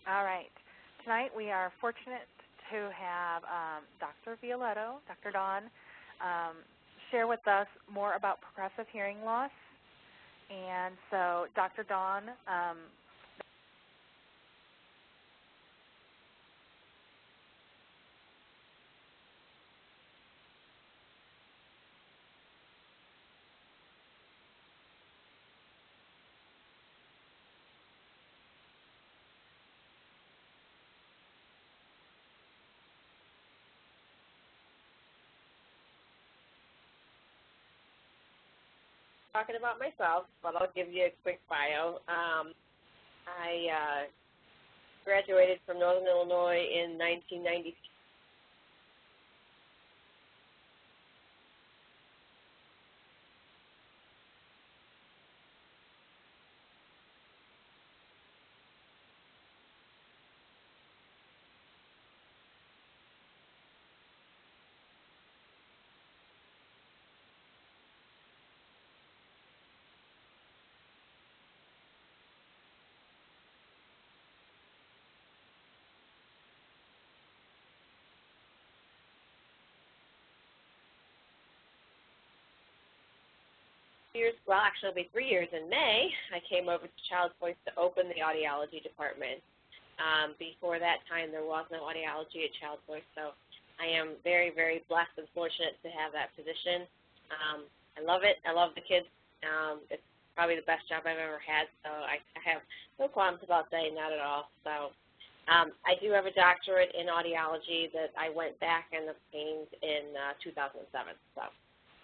All right. Tonight we are fortunate to have Dr. Violetto, Dr. Dawn, um, share with us more about progressive hearing loss. And so, Dr. Dawn, Talking about myself, but I'll give you a quick bio. I graduated from Northern Illinois in 1992. Well, actually, it'll be 3 years in May. I came over to Child Voice to open the audiology department. Before that time, there was no audiology at Child Voice, so I am very, very blessed and fortunate to have that position. I love it. I love the kids. It's probably the best job I've ever had, so I have no qualms about saying that at all. So I do have a doctorate in audiology that I went back and obtained in 2007, so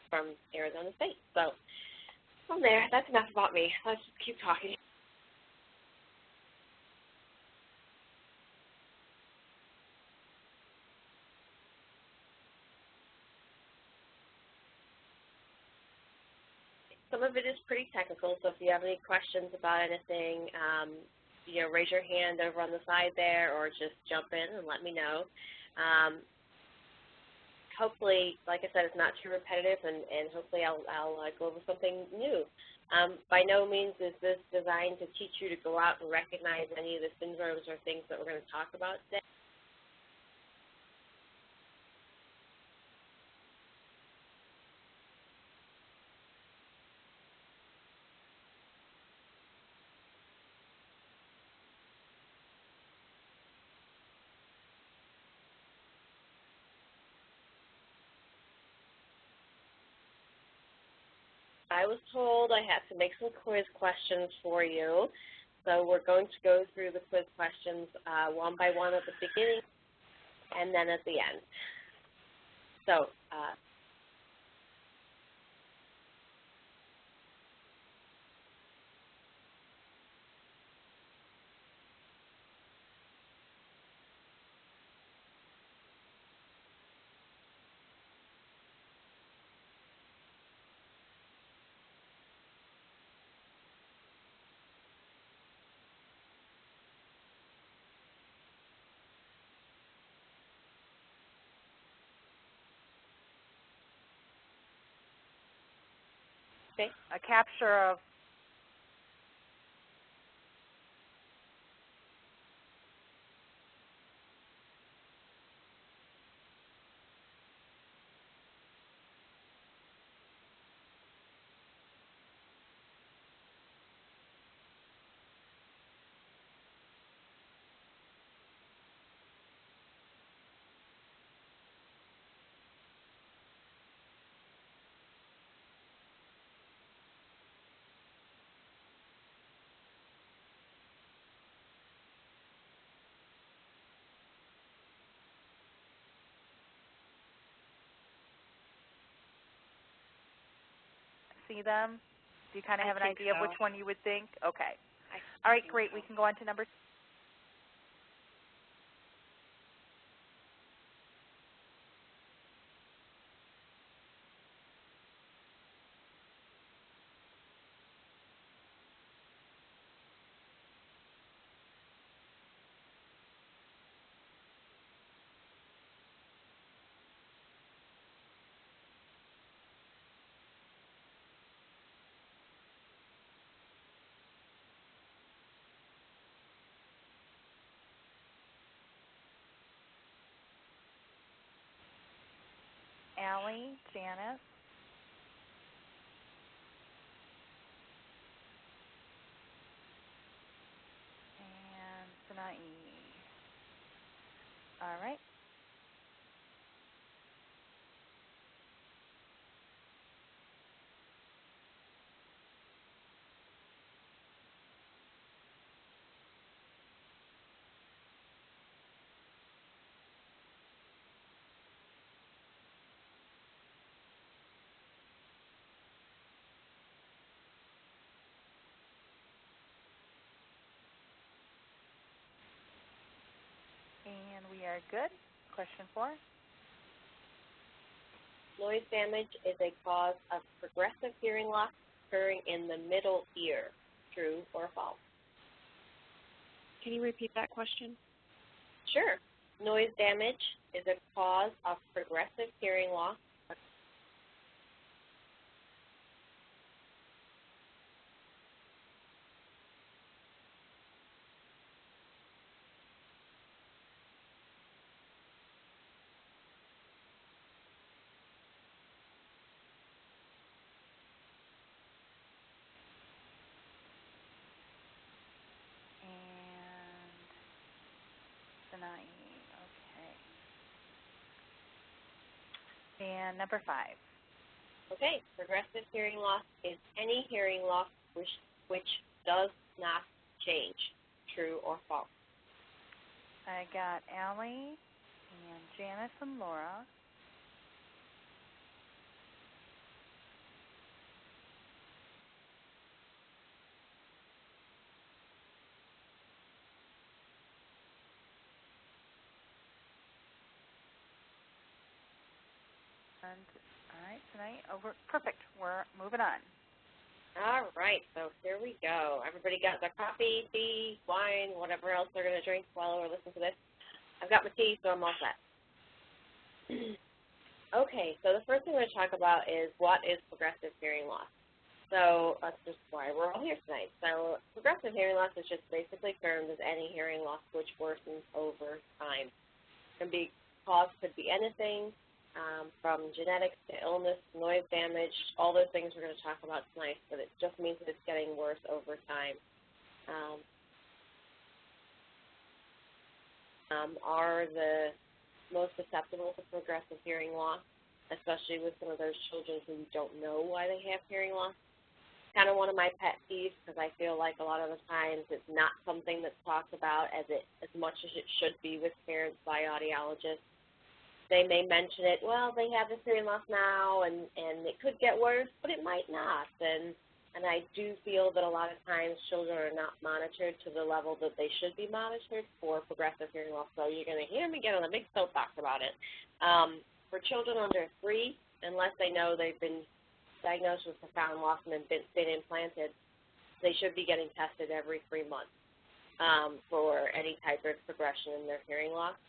from Arizona State. So from there, that's enough about me. Let's just keep talking. Some of it is pretty technical, so if you have any questions about anything, raise your hand over on the side there or just jump in and let me know. Hopefully, like I said, it's not too repetitive, and hopefully I'll go over something new. By no means is this designed to teach you to go out and recognize any of the syndromes or things that we're going to talk about today. I was told I had to make some quiz questions for you, so we're going to go through the quiz questions one by one at the beginning and then at the end. So okay. a capture of see them. Do you kind of have an idea of which one you would think? Okay. All right, great. We can go on to number 2. Allie, Janice, and Sinai. All right. And we are good. Question 4. Noise damage is a cause of progressive hearing loss occurring in the middle ear. True or false? Can you repeat that question? Sure. Noise damage is a cause of progressive hearing loss. And Sinai. Okay. And number 5. Okay. Progressive hearing loss is any hearing loss which does not change. True or false? I got Allie and Janice and Laura. And, all right, tonight, over. Perfect. We're moving on. All right, so here we go. Everybody got their coffee, tea, wine, whatever else they're going to drink while we're listening to this. I've got my tea, so I'm all set. Okay, so the first thing we're going to talk about is what is progressive hearing loss. So that's just why we're all here tonight. So progressive hearing loss is just basically termed as any hearing loss which worsens over time. Could be anything from genetics to illness, noise damage, all those things we're going to talk about tonight, but it just means that it's getting worse over time. Are the most susceptible to progressive hearing loss, especially with some of those children who don't know why they have hearing loss. Kind of one of my pet peeves because I feel like a lot of the times it's not something that's talked about as much as it should be with parents by audiologists. They may mention it, well, they have this hearing loss now, and it could get worse, but it might not. And I do feel that a lot of times children are not monitored to the level that they should be monitored for progressive hearing loss. So you're going to hear me get on a big soapbox about it. For children under 3, unless they know they've been diagnosed with profound loss and been implanted, they should be getting tested every 3 months for any type of progression in their hearing loss.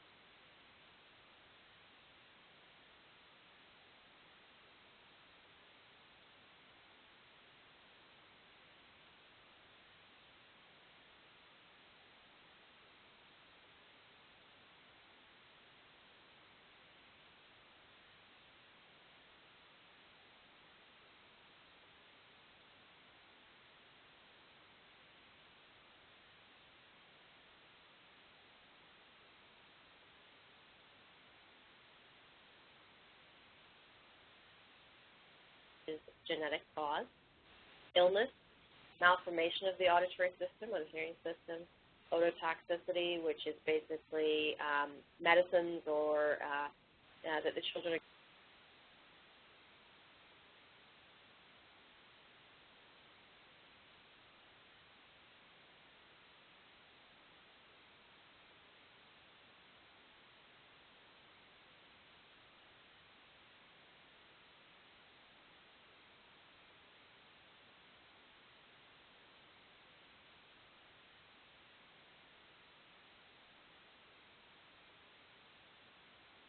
Is genetic cause, illness, malformation of the auditory system or the hearing system, ototoxicity, which is basically medicines or that the children are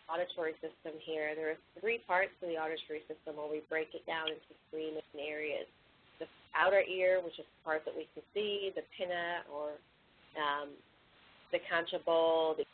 auditory system here. There are 3 parts to the auditory system where we break it down into 3 main areas. The outer ear, which is the part that we can see, the pinna or the concha bowl, the auditory system,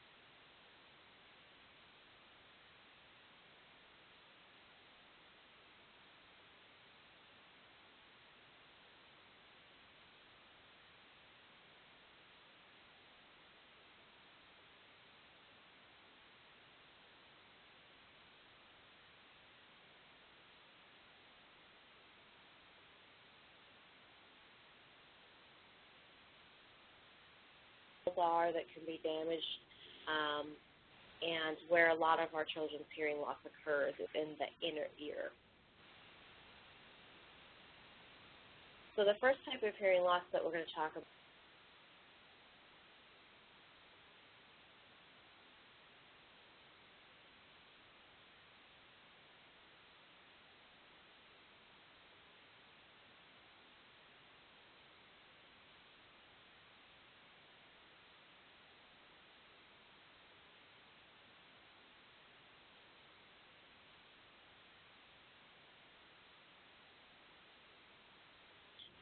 are that can be damaged, and where a lot of our children's hearing loss occurs is in the inner ear. So the first type of hearing loss that we're going to talk about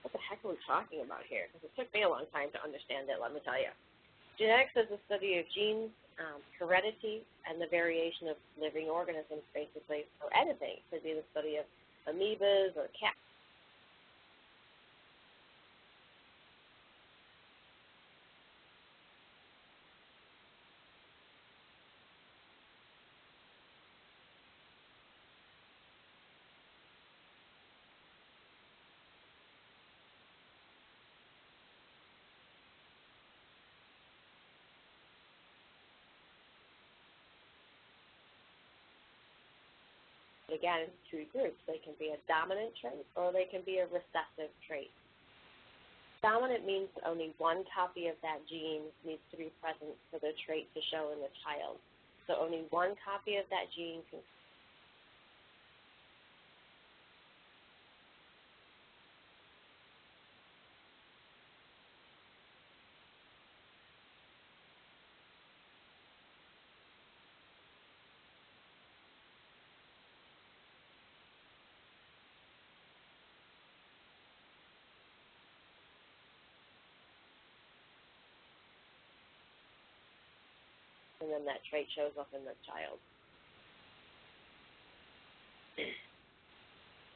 what the heck are we talking about here? Because it took me a long time to understand it, let me tell you. Genetics is the study of genes, heredity, and the variation of living organisms, basically, or anything. It could be the study of amoebas or cats. Again, two groups. They can be a dominant trait or they can be a recessive trait. Dominant means that only one copy of that gene needs to be present for the trait to show in the child. So only one copy of that gene can. And then that trait shows up in the child.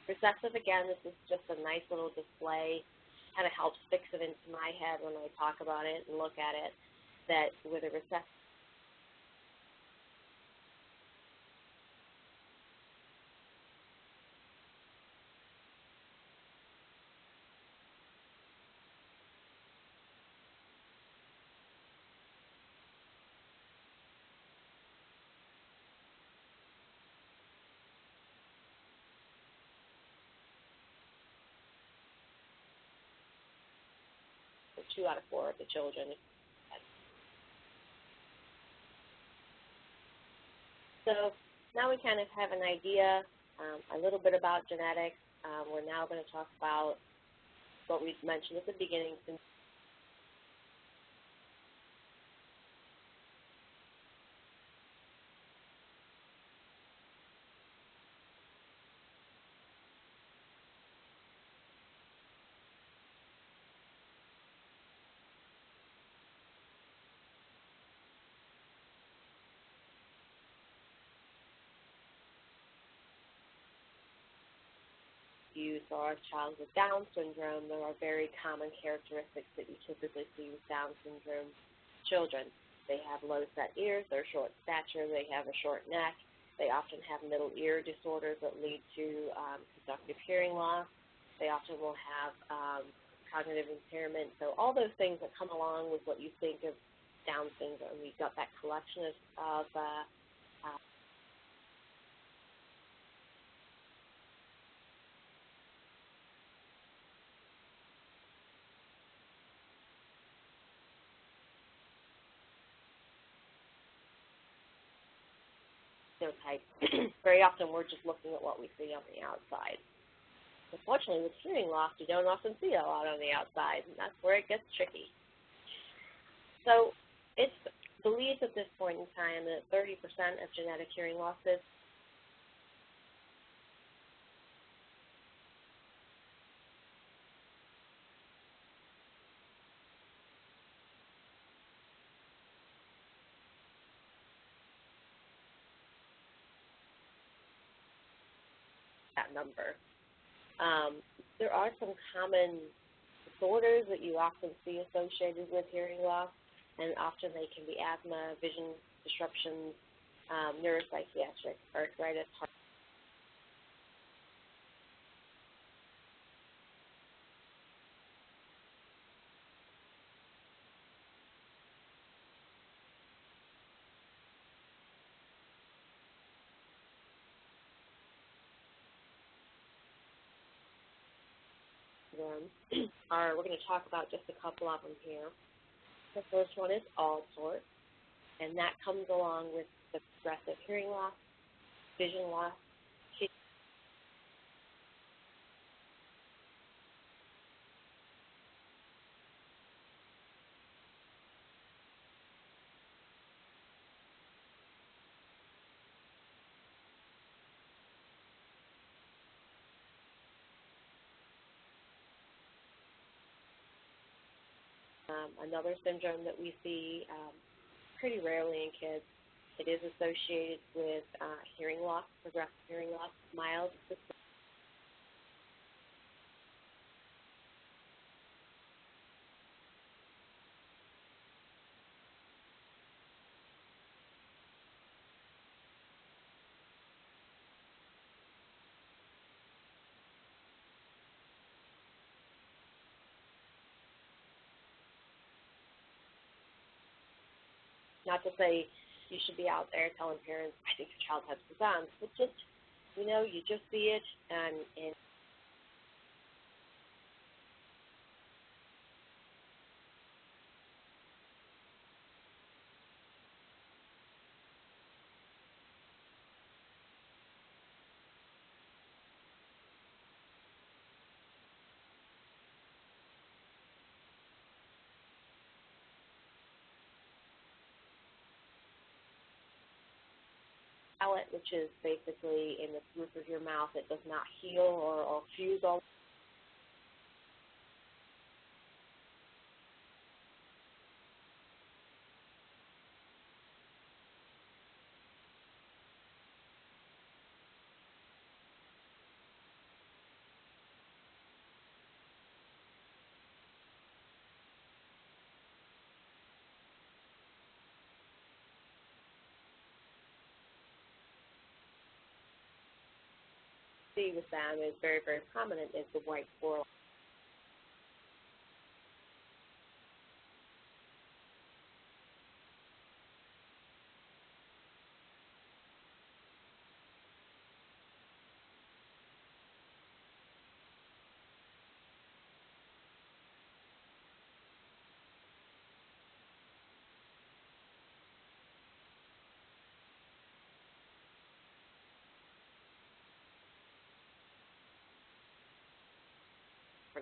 Recessive, again, this is just a nice little display, kind of helps fix it into my head when I talk about it and look at it, that with a recessive, for 2 out of 4 of the children. So now we kind of have an idea, a little bit about genetics. We're now going to talk about what we mentioned at the beginning, you saw a child with Down syndrome. There are very common characteristics that you typically see with Down syndrome children. They have low set ears, they're short stature, they have a short neck, they often have middle ear disorders that lead to conductive hearing loss. They often will have cognitive impairment. So all those things that come along with what you think of Down syndrome. We've got that collection of type. Very often we're just looking at what we see on the outside. Unfortunately, with hearing loss, you don't often see a lot on the outside, and that's where it gets tricky. So it's believed at this point in time that 30% of genetic hearing losses that number. There are some common disorders that you often see associated with hearing loss, and often they can be asthma, vision disruptions, neuropsychiatric, arthritis, heart. syndromes we're going to talk about just a couple of them here. The first one is Auditory, and that comes along with the progressive hearing loss, vision loss. Another syndrome that we see pretty rarely in kids. It is associated with hearing loss, progressive hearing loss, mild. Not to say you should be out there telling parents, I think your child has Poissons, but just, you just see it, and palate, which is basically in the roof of your mouth, it does not heal or fuse all. See with them is very, very prominent is the white floor.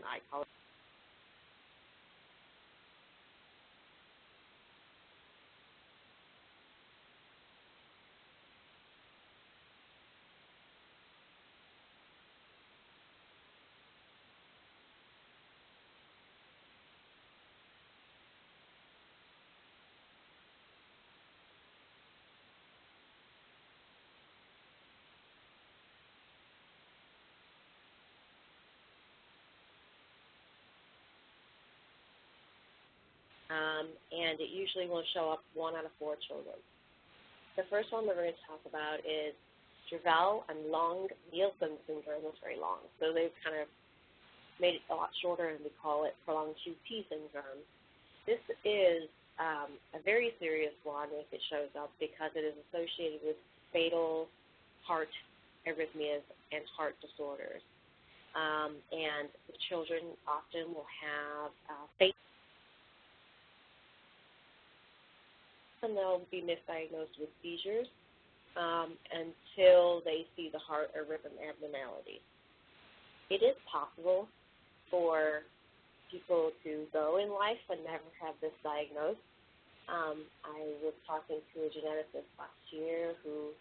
Eye color. And it usually will show up 1 out of 4 children. The first one that we're going to talk about is Dravel and Long-Nielsen syndrome. It's very long, so they've kind of made it a lot shorter, and we call it prolonged QT syndrome. This is a very serious one if it shows up because it is associated with fatal heart arrhythmias and heart disorders. And the children often will have fatal, and they'll be misdiagnosed with seizures until they see the heart or rhythm abnormality. It is possible for people to go in life and never have this diagnosed. I was talking to a geneticist last year who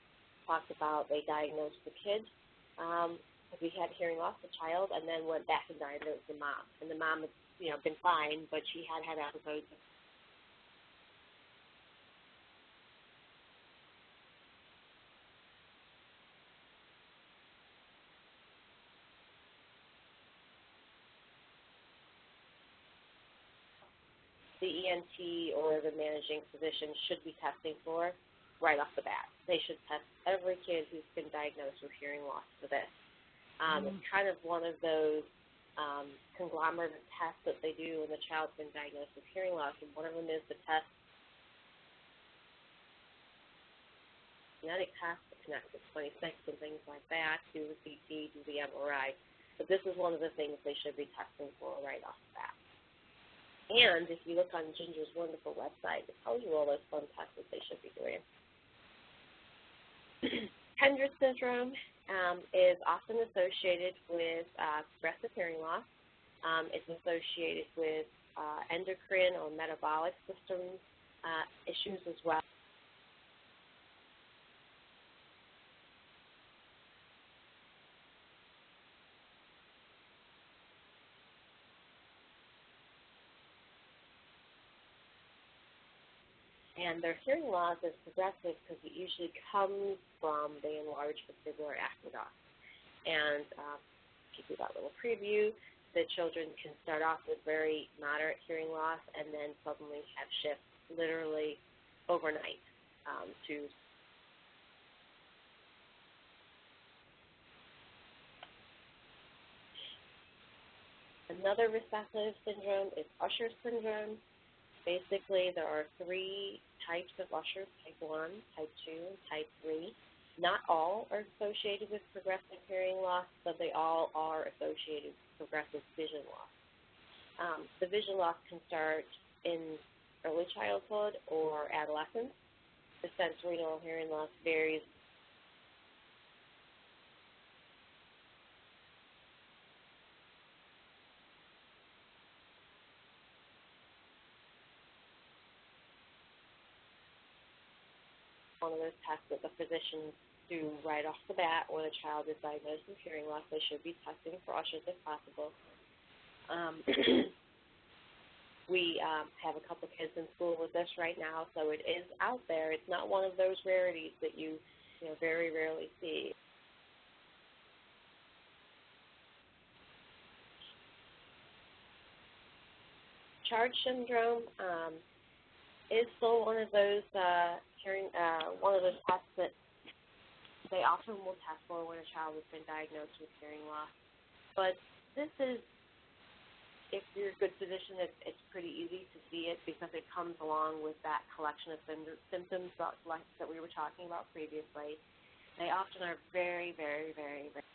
talked about they diagnosed the kid because he had hearing loss, the child, and then went back and diagnosed the mom. And the mom had been fine, but she had had episodes of the ENT or the managing physician should be testing for right off the bat. They should test every kid who's been diagnosed with hearing loss for this. It's kind of one of those conglomerate of tests that they do when the child's been diagnosed with hearing loss, and one of them is the test, genetic test that connects with 26 and things like that, do the CT, do the MRI. But this is one of the things they should be testing for right off the bat. And if you look on Ginger's wonderful website, it tells you all those fun tests that they should be doing. Hendrix syndrome is often associated with progressive hearing loss. It's associated with endocrine or metabolic system issues as well. And their hearing loss is progressive because it usually comes from the enlarged vestibular aqueduct. And to give you that little preview, the children can start off with very moderate hearing loss and then suddenly have shifts literally overnight to another recessive syndrome is Usher syndrome. Basically, there are 3 types of Usher, type 1, type 2, and type 3. Not all are associated with progressive hearing loss, but they all are associated with progressive vision loss. The vision loss can start in early childhood or adolescence. The sensorineural hearing loss varies. One of those tests that the physicians do right off the bat when a child is diagnosed with hearing loss. They should be testing for Ushers if possible. We have a couple kids in school with this right now, so it is out there. It's not one of those rarities that you very rarely see. Charge syndrome is still one of those tests that they often will test for when a child has been diagnosed with hearing loss. But this is, if you're a good physician, it's pretty easy to see it because it comes along with that collection of symptoms that we were talking about previously. They often are very, very, very, very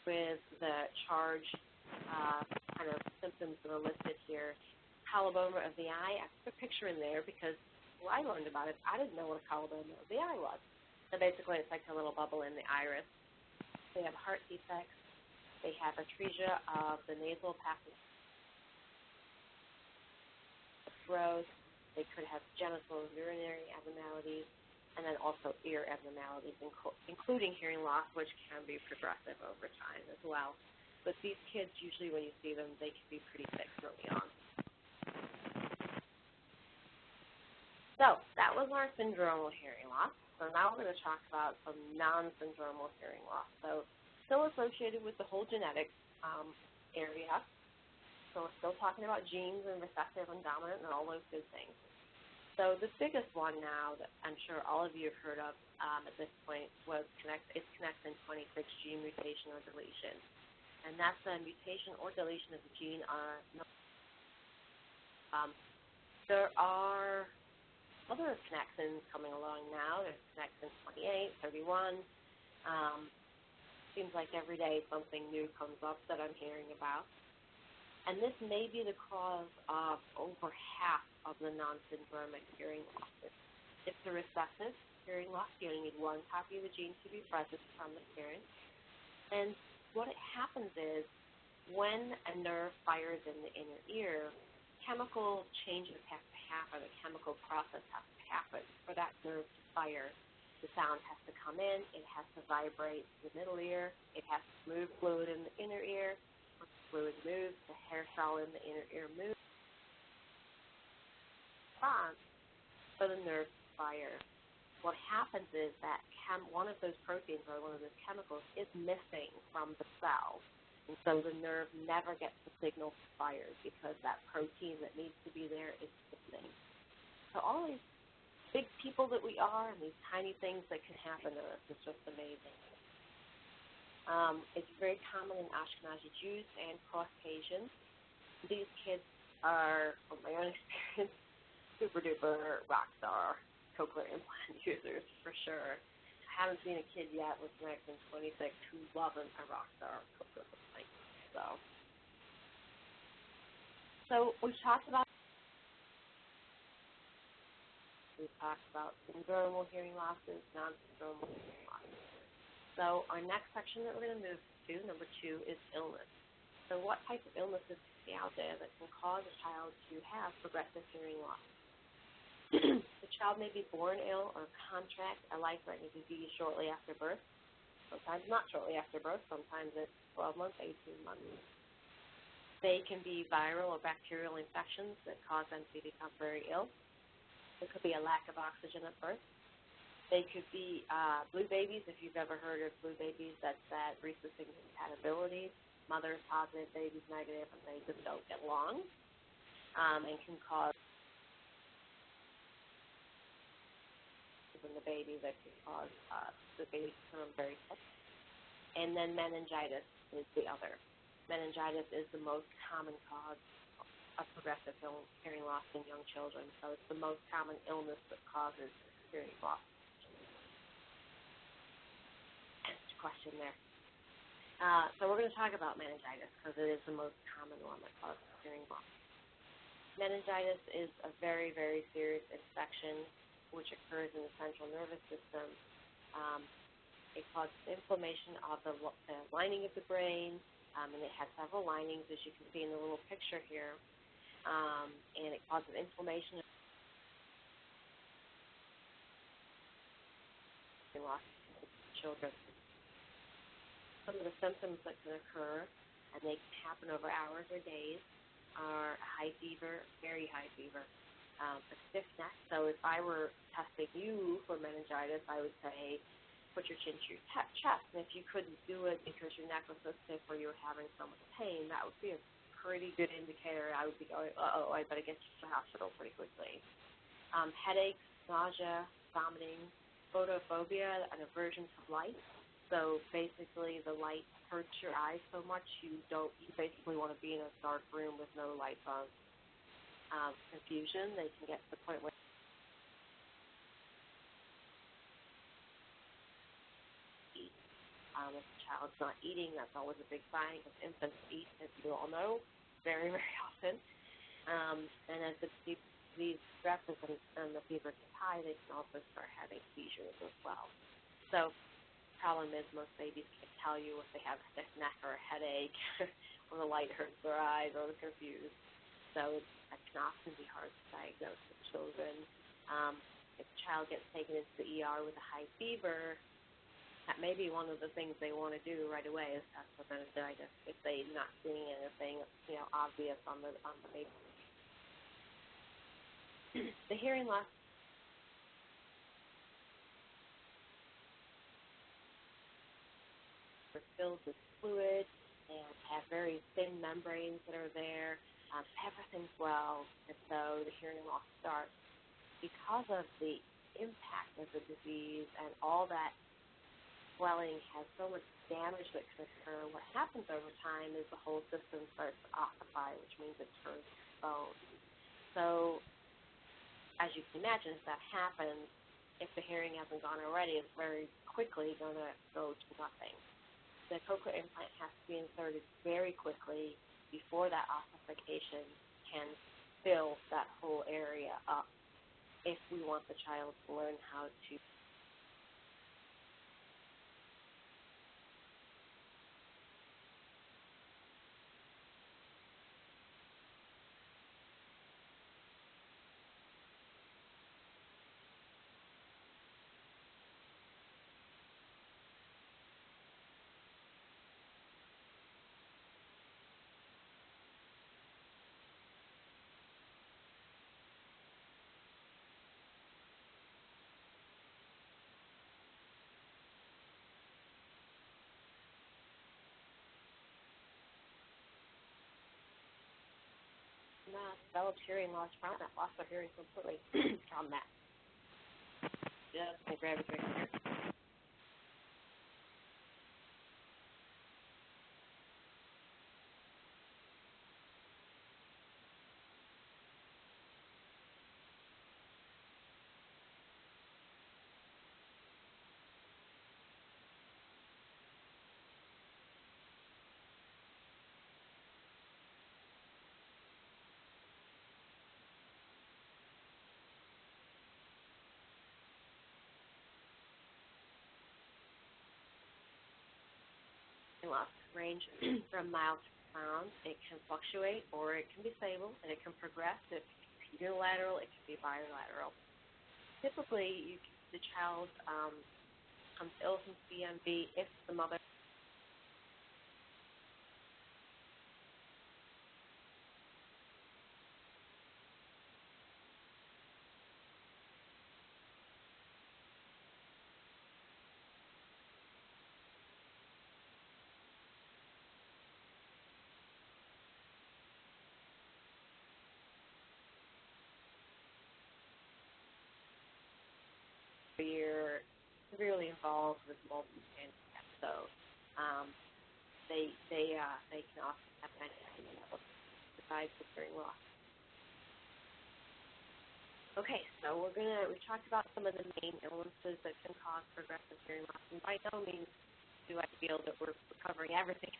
with the charge kind of symptoms that are listed here. Coloboma of the eye, I put a picture in there because when I learned about it, I didn't know what a coloboma of the eye was. So basically it's like a little bubble in the iris. They have heart defects. They have atresia of the nasal passage growth. They could have genital and urinary abnormalities, and then also ear abnormalities, including hearing loss, which can be progressive over time as well. But these kids, usually when you see them, they can be pretty sick early on. So that was our syndromal hearing loss. So now we're going to talk about some non-syndromal hearing loss. So still associated with the whole genetic area. So we're still talking about genes and recessive and dominant and all those good things. So the biggest one now that I'm sure all of you have heard of at this point is connexin 26 gene mutation or deletion. And that's a mutation or deletion of the gene on there are other connexins coming along now. There's connexin 28, 31. Seems like every day something new comes up that I'm hearing about. And this may be the cause of over half of the non-syndromic hearing losses. It's a recessive hearing loss. You only need one copy of the gene to be present from the parent. And what happens is when a nerve fires in the inner ear, chemical changes have to happen, a chemical process has to happen for that nerve to fire. The sound has to come in, it has to vibrate the middle ear, it has to move fluid in the inner ear. When the fluid moves, the hair cell in the inner ear moves. Response for the nerve to fire. What happens is that one of those proteins or one of those chemicals is missing from the cell. And so the nerve never gets the signal to fire because that protein that needs to be there is missing. So all these big people that we are and these tiny things that can happen to us is just amazing. It's very common in Ashkenazi Jews and Caucasians. These kids are, from my own experience, super duper rock star cochlear implant users for sure. I haven't seen a kid yet with an in 26 who wasn't a rock star cochlear implant. So we've talked about syndromal hearing losses, non-syndromal hearing losses. So our next section that we're going to move to, number 2, is illness. So what type of illnesses can be out there that can cause a child to have progressive hearing loss? The child may be born ill or contract a life-threatening disease shortly after birth. Sometimes not shortly after birth. Sometimes it's 12 months, 18 months. They can be viral or bacterial infections that cause them to become very ill. There could be a lack of oxygen at birth. They could be blue babies, if you've ever heard of blue babies. That's that rhesus incompatibility. Mother's positive, baby's negative, and they just don't get along, and can cause in the baby that can cause the baby to become very sick. And then meningitis is the other. Meningitis is the most common cause of progressive hearing loss in young children. So it's the most common illness that causes hearing loss. Question there. So we're going to talk about meningitis because it is the most common one that causes hearing loss. Meningitis is a very, very serious infection which occurs in the central nervous system. It causes inflammation of the lining of the brain, and it has several linings, as you can see in the little picture here. And it causes inflammation in loss of children. Some of the symptoms that can occur, and they can happen over hours or days, are high fever, very high fever, a stiff neck. So if I were testing you for meningitis, I would say put your chin to your chest. And if you couldn't do it because your neck was so stiff or you were having so much pain, that would be a pretty good indicator. I would be going, uh-oh, I better get you to the hospital pretty quickly. Headaches, nausea, vomiting, photophobia, an aversion to light. So basically the light hurts your eyes so much you basically want to be in a dark room with no lights on. Confusion, they can get to the point where if the child's not eating, that's always a big sign because infants eat, as you all know, very, very often. And as the disease progresses and the fever gets high, they can also start having seizures as well. So the problem is most babies can't tell you if they have a stiff neck or a headache or the light hurts their eyes or they're confused. So that can often be hard to diagnose with children. If a child gets taken into the ER with a high fever, that may be one of the things they want to do right away is test for meningitis if they're not seeing anything, obvious on the baby. The hearing loss are filled with fluid and have very thin membranes that are there. Everything's well, and so the hearing loss starts. Because of the impact of the disease and all that swelling has so much damage that can occur, what happens over time is the whole system starts to ossify, which means it turns to bone. So as you can imagine, if that happens, if the hearing hasn't gone already, it's very quickly going to go to nothing. The cochlear implant has to be inserted very quickly before that ossification can fill that whole area up if we want the child to learn how to developed hearing loss from that, lost their hearing completely from that. Just going to grab a drink here. hearing loss range from mild to profound. It can fluctuate or it can be stable, and it can progress. It can be unilateral, it can be bilateral. Typically, the child comes ill from CMV if the mother are severely involved with multiple handicaps, so they can often have meningitis besides the hearing loss. Okay, so we talked about some of the main illnesses that can cause progressive hearing loss, and by no means do I feel that we're covering everything.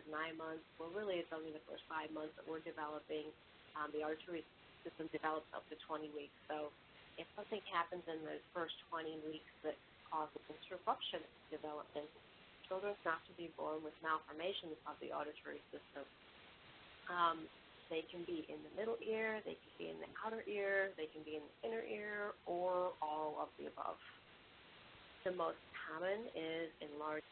Is 9 months. Well, really, it's only the first 5 months that we're developing. The auditory system develops up to 20 weeks. So if something happens in the first 20 weeks that causes interruption in development, children are not to be born with malformations of the auditory system. They can be in the middle ear, they can be in the outer ear, they can be in the inner ear, or all of the above. The most common is enlarged.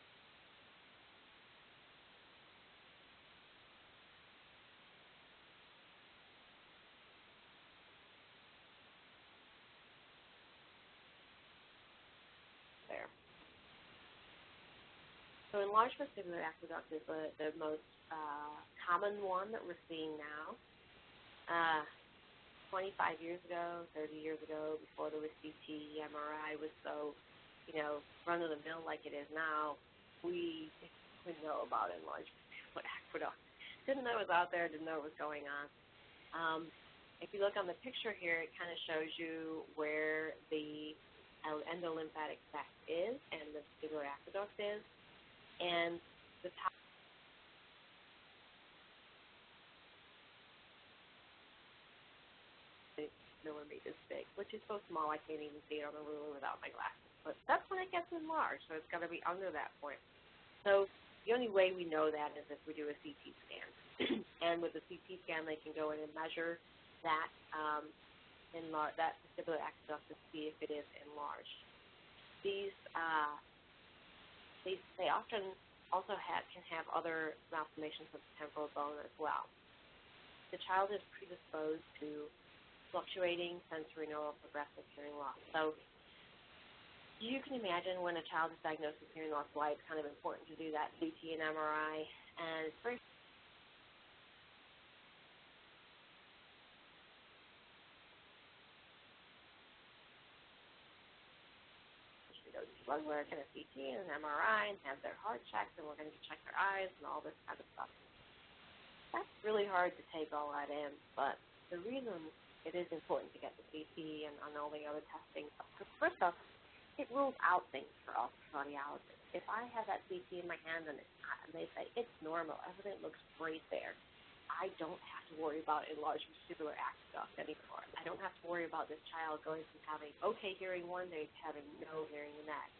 So enlarged vestibular aqueduct is the most common one that we're seeing now. 25 years ago, 30 years ago, before there was CT, MRI was so, run-of-the-mill like it is now, we didn't know about enlarged vestibular aqueduct. Didn't know it was out there, didn't know what was going on. If you look on the picture here, it kind of shows you where the endolymphatic sac is and the vestibular aqueduct is. And the top millimeters big, which is so small I can't even see it on the ruler without my glasses. But that's when it gets enlarged, so it's got to be under that point. So the only way we know that is if we do a CT scan. And with the CT scan, they can go in and measure that that vestibular aqueduct to see if it is enlarged. They often also can have other malformations of the temporal bone as well. The child is predisposed to fluctuating sensory neural progressive hearing loss. So you can imagine when a child is diagnosed with hearing loss, why it's kind of important to do that CT and MRI. And it's very blood work and a CT and an MRI and have their heart checked, and we're going to check their eyes and all this kind of stuff. That's really hard to take all that in, but the reason it is important to get the CT and all the other testing, first off, it rules out things for us audiologists. If I have that CT in my hand and they say it's normal, everything looks great there, I don't have to worry about enlarged vestibular aqueduct anymore. I don't have to worry about this child going from having okay hearing one day to having no hearing the next.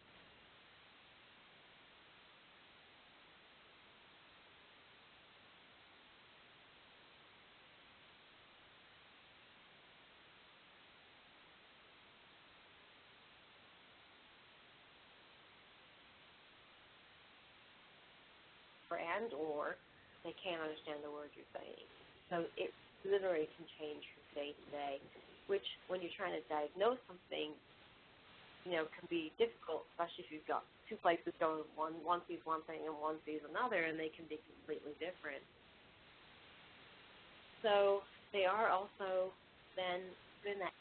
And or they can't understand the words you're saying. So it literally can change from day to day, which when you're trying to diagnose something, can be difficult, especially if you've got two places going, one sees one thing and one sees another, and they can be completely different. So they are also then put in that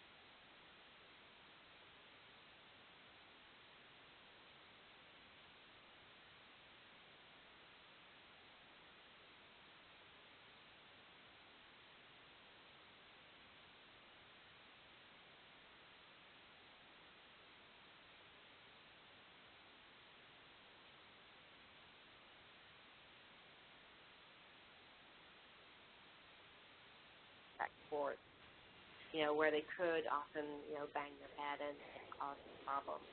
contact sports, where they could often, bang their head and cause problems.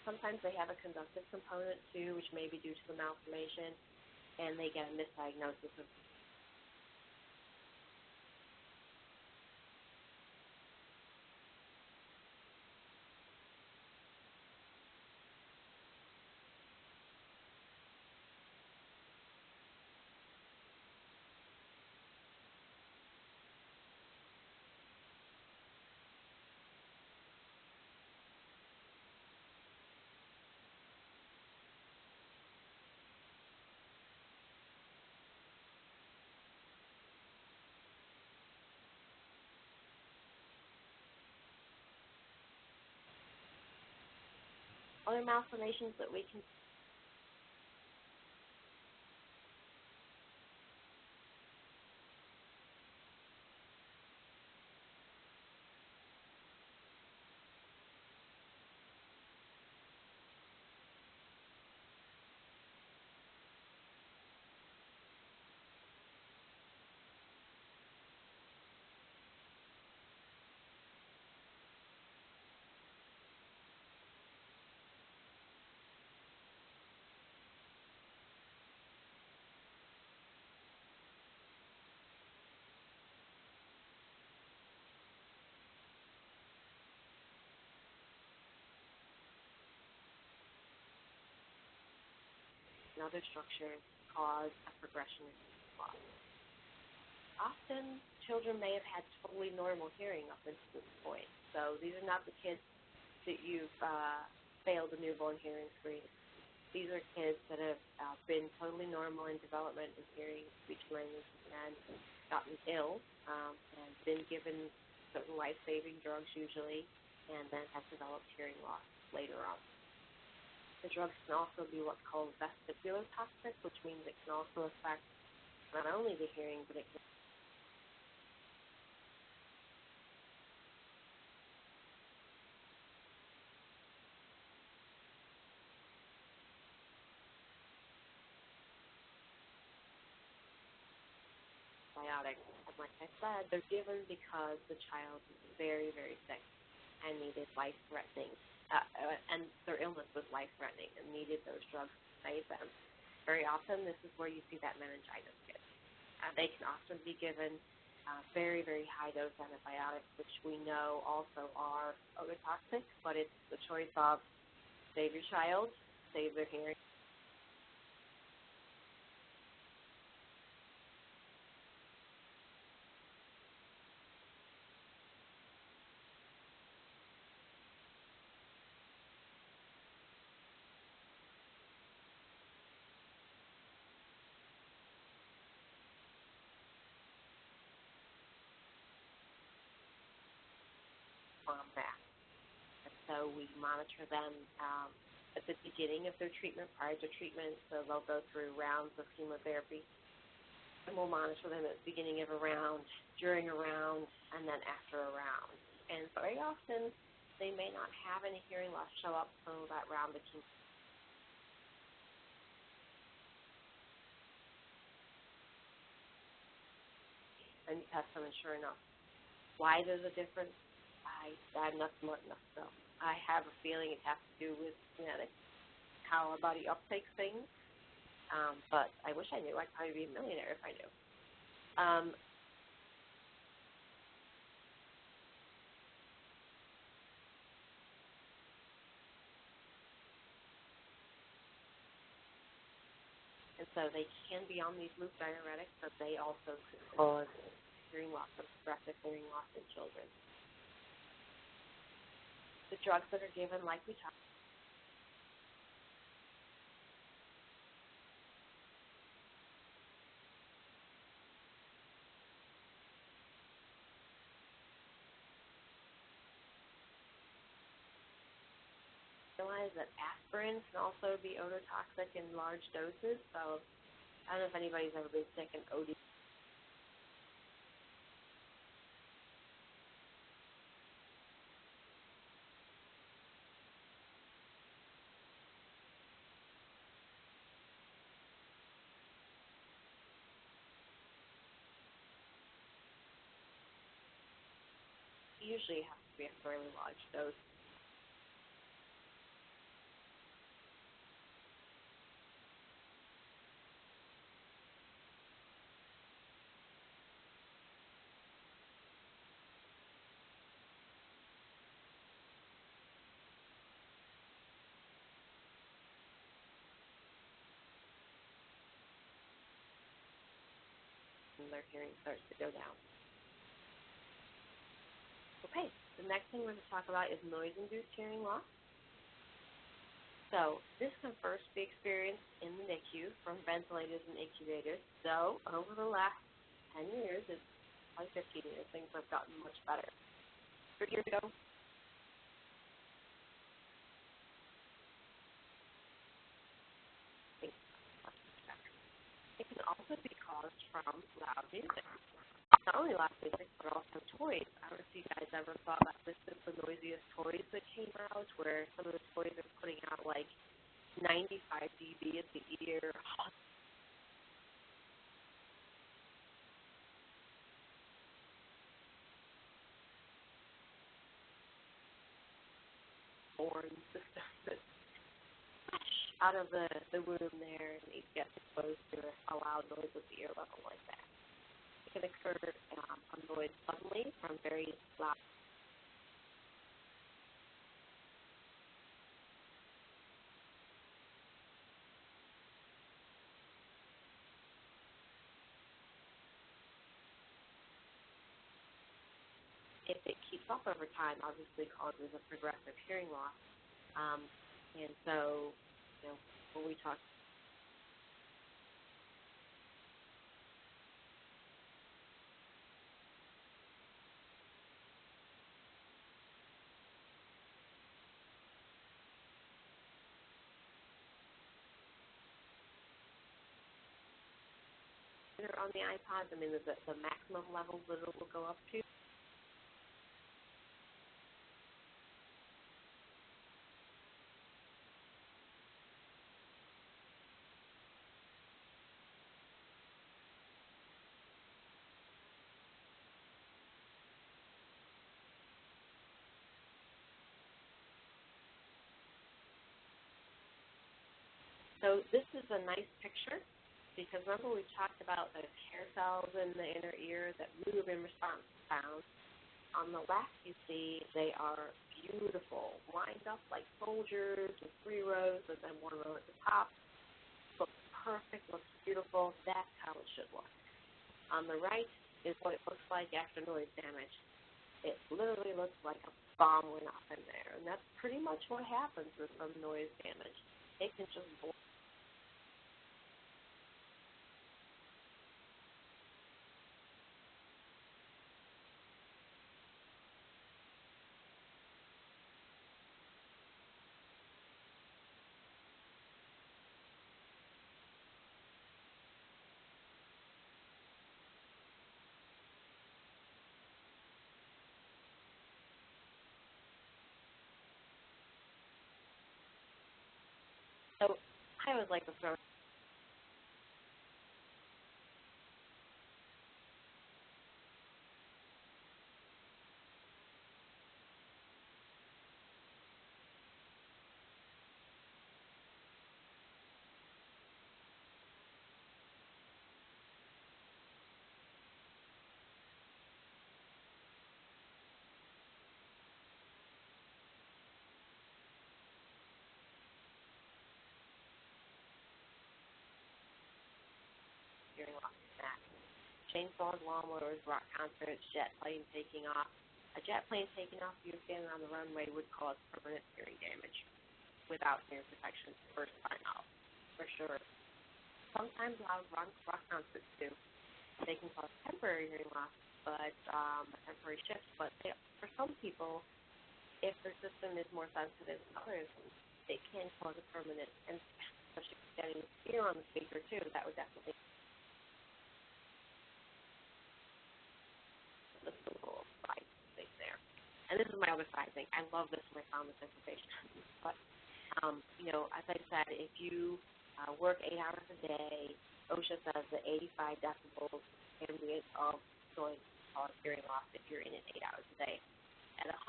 Sometimes they have a conductive component too, which may be due to the malformation, and they get a misdiagnosis of other malformations that we can. Other structures cause a progression of loss. Often, children may have had totally normal hearing up until this point. So these are not the kids that you've failed a newborn hearing screen. These are kids that have been totally normal in development and hearing, speech, language, and gotten ill and been given certain life-saving drugs usually, and then have developed hearing loss later on. The drugs can also be what's called vestibular toxic, which means it can also affect not only the hearing, but it can antibiotics. And like I said, they're given because the child is very, very sick and needed life-threatening, and their illness was life-threatening and needed those drugs to save them. Very often, this is where you see that meningitis kit. They can often be given very, very high-dose antibiotics, which we know also are ototoxic, but it's the choice of save your child, save their hearing. That. And so we monitor them at the beginning of their treatment, prior to treatment, so they'll go through rounds of chemotherapy. And we'll monitor them at the beginning of a round, during a round, and then after a round. And very often, they may not have any hearing loss show up until that round of chemotherapy. And you test them, and sure enough, why there's a difference, I'm not smart enough to know. I have a feeling it has to do with genetics, how our body uptakes things. But I wish I knew. I'd probably be a millionaire if I knew. And so they can be on these loop diuretics, but they also could cause hearing loss or progressive hearing loss in children. The drugs that are given, like we talked realize that aspirin can also be ototoxic in large doses. So I don't know if anybody's ever been sick and OD. usually has to be a fairly large dose. And their hearing starts to go down. Okay, the next thing we're going to talk about is noise-induced hearing loss. So this can first be experienced in the NICU from ventilators and incubators. So over the last 10 years, it's like 15 years, things have gotten much better. 3 years ago, it can also be caused from loud music. Not only loud music, but also toys. I don't know if you guys ever thought about this is the noisiest toys that came out, where some of the toys are putting out like 95 dB at the ear. Horn system that's out of the room there, and it gets exposed to a loud noise at the ear level like that. It can occur a noise suddenly from very loud. If it keeps up over time, obviously causes a progressive hearing loss. And so, when we talk, on the iPods, I mean, the maximum levels that it will go up to. So this is a nice picture because remember we talked about the hair cells in the inner ear that move in response to sound. On the left you see they are beautiful, lined up like soldiers with 3 rows and then 1 row at the top. Looks perfect, looks beautiful. That's how it should look. On the right is what it looks like after noise damage. It literally looks like a bomb went off in there, and that's pretty much what happens with some noise damage. It can just blow. So I always like to throw hearing loss snack. Chainsaws, lawnmowers, rock concerts, jet plane taking off. A jet plane taking off if you're standing on the runway would cause permanent hearing damage without ear protection, first time out, for sure. Sometimes loud rock concerts do. They can cause temporary hearing loss, but a temporary shift. But for some people, if their system is more sensitive than others, it can cause a permanent, and especially getting ear on the speaker too, that would definitely the little side thing there. And this is my other side thing. I love this when I found this information. But, as I said, if you work 8 hours a day, OSHA says that 85 decibels ambient of noise cause hearing loss if you're in it 8 hours a day.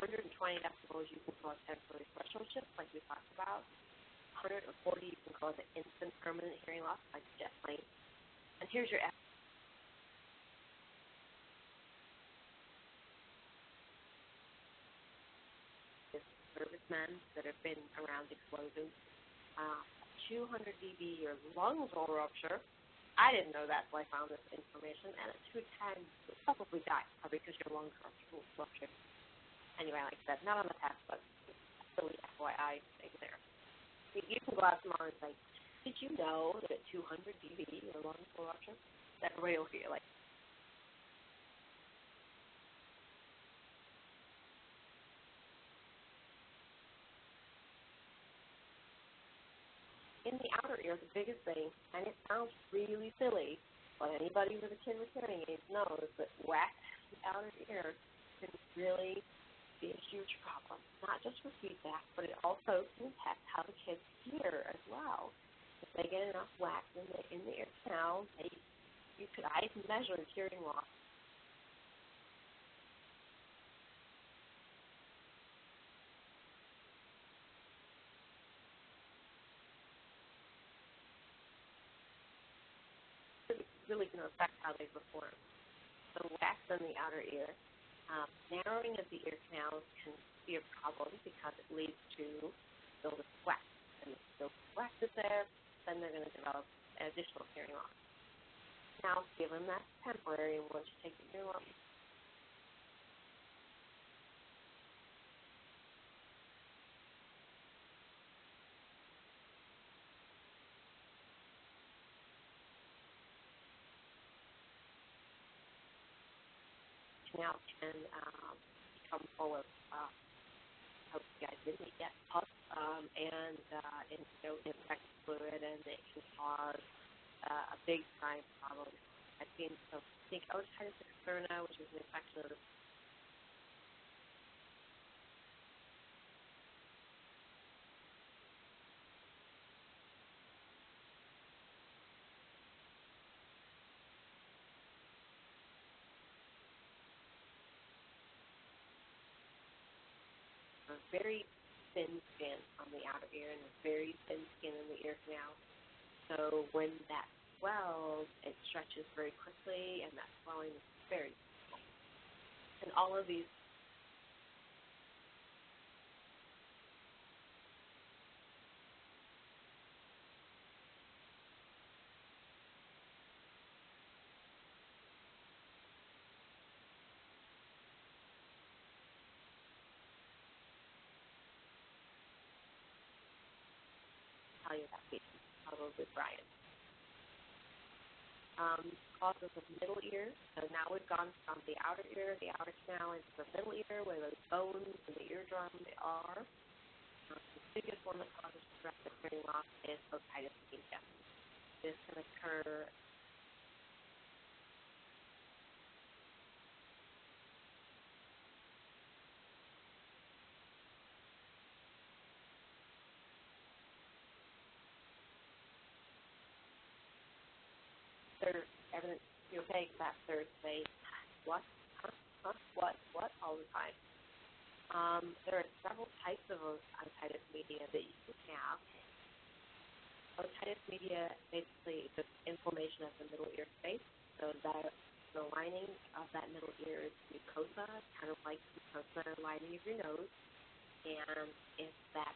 120 decibels, you can cause temporary threshold shift, like we talked about. 140, you can cause an instant permanent hearing loss, like jet plane. And here's your servicemen that have been around explosions. 200 dB, your lungs will rupture. I didn't know that, so I found this information. And at 210, you'll probably die, probably because your lungs will rupture. Anyway, like I said, not on the test, but really FYI thing there. You can go out tomorrow and say, did you know that at 200 dB, your lungs will rupture? Everybody will hear you like, in the outer ear, the biggest thing, and it sounds really silly, but anybody with a kid with hearing aids knows that wax the outer ear can really be a huge problem, not just for feedback, but it also can impact how the kids hear as well. If they get enough wax in the ear canal, I measured hearing loss. It really can affect how they perform. So wax in the outer ear, narrowing of the ear canals can be a problem because it leads to buildup of wax. And if the wax is there, then they're going to develop additional hearing loss. Now, given that's temporary, and once you take the hearing loss, canal can become full of, I hope you guys didn't eat yet, pus and infected fluid, and it can cause a big time problem. I've seen some, I think, otitis externa, which is an infection of the very thin skin on the outer ear and a very thin skin in the ear canal. So when that swells, it stretches very quickly, and that swelling is very small. And all of these tell you that patient, probably Brian. Causes of middle ear. So now we've gone from the outer ear, the outer canal, into the middle ear, where those bones in the eardrum are. The biggest one that causes progressive hearing loss is otitis media. This can occur third evidence, you okay, that third say, what, what, all the time. There are several types of otitis media that you can have. Otitis media basically is inflammation of the middle ear space, so that the lining of that middle ear is mucosa, kind of like the mucosa lining of your nose, and if that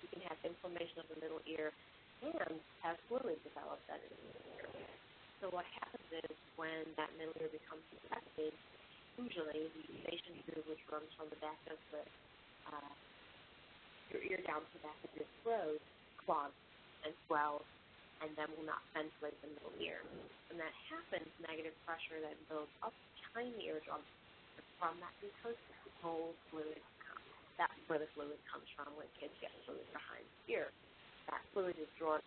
you can have inflammation of the middle ear and have fluid develop that in the ear. So what happens is when that middle ear becomes infected, usually the eustachian groove, which runs from the back of your ear down to the back of your throat, clogs and swells, and then will not ventilate the middle ear. When that happens, negative pressure then builds up behind the eardrum. And from that mucosa, the whole fluid comes. That's where the fluid comes from when kids get fluid behind the ear. That fluid is drawn.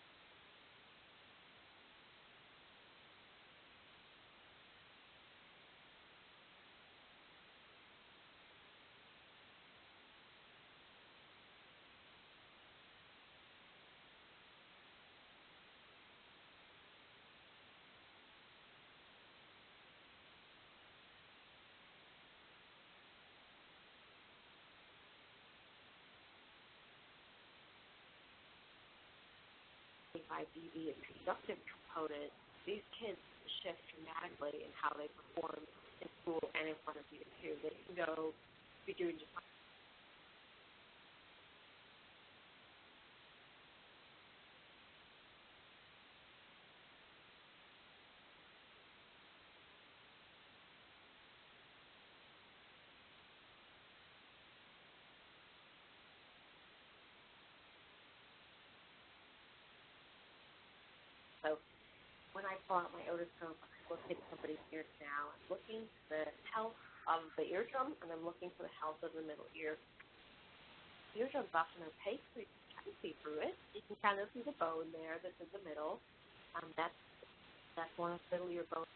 5dB and conductive component, these kids shift dramatically in how they perform in school and in front of you, too. They can go be doing just so. When I pull out my otoscope, I look at somebody's ears now. I'm looking for the health of the eardrum, and I'm looking for the health of the middle ear. The eardrum's often opaque, so you can kind of see through it. You can kind of see the bone there that's in the middle. That's one of the middle ear bones.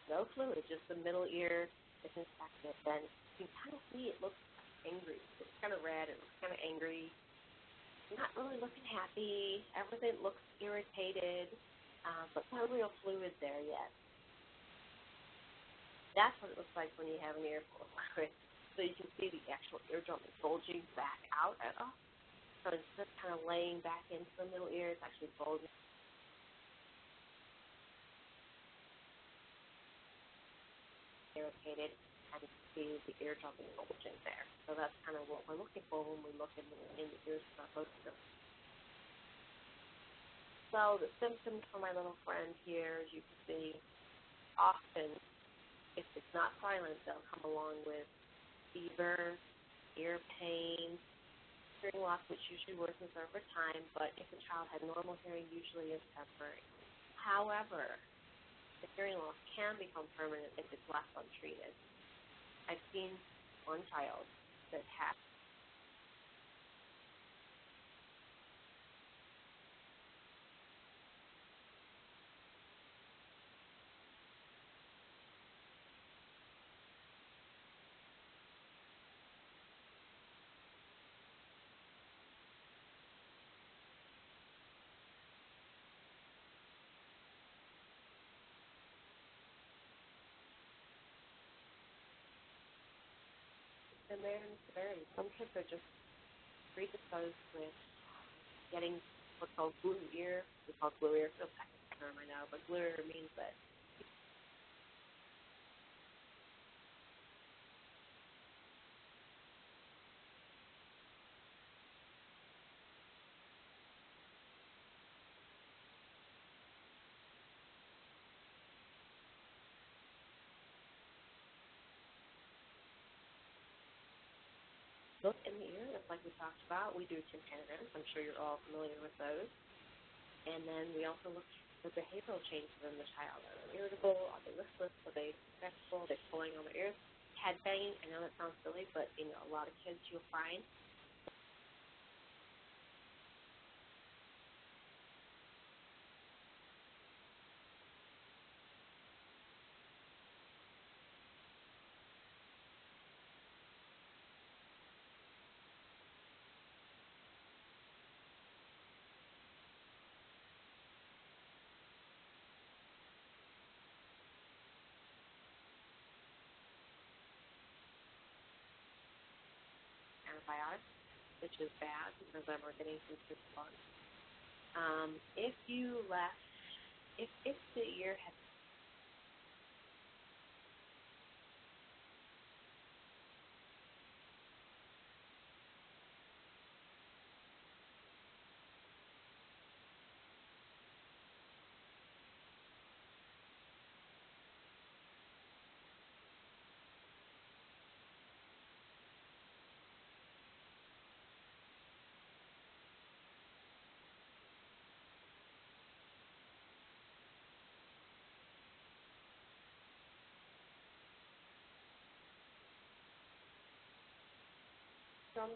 No fluid, just the middle ear is infected. Then you can kind of see it looks angry. It looks kind of red. It looks kind of angry. Not really looking happy. Everything looks irritated, but no real fluid there yet. That's what it looks like when you have an ear full of fluid. So you can see the actual eardrum is bulging back out at us. So instead of kind of laying back into the middle ear, it's actually bulging. Irritated, and you can see the eardrum is bulging there. So that's kind of what we're looking for when we look in the ears of our otoscope. So the symptoms for my little friend here, as you can see, often, if it's not silent, they'll come along with fever, ear pain, hearing loss, which usually worsens over time, but if the child had normal hearing, usually is temporary. However, the hearing loss can become permanent if it's left untreated. I've seen one child that had been there in severity. Some kids are just predisposed with getting what's called glue ear. It's called glue ear. It's a technical term, I know, but glue ear means that look in the ear, just like we talked about. We do tympanograms. I'm sure you're all familiar with those. And then we also look for behavioral changes in the child. Are they irritable? Are they listless? Are they stressful? Are they pulling on their ears? Head banging. I know that sounds silly, but a lot of kids you'll find antibiotics, which is bad because then we're getting some sick bugs. If the ear has some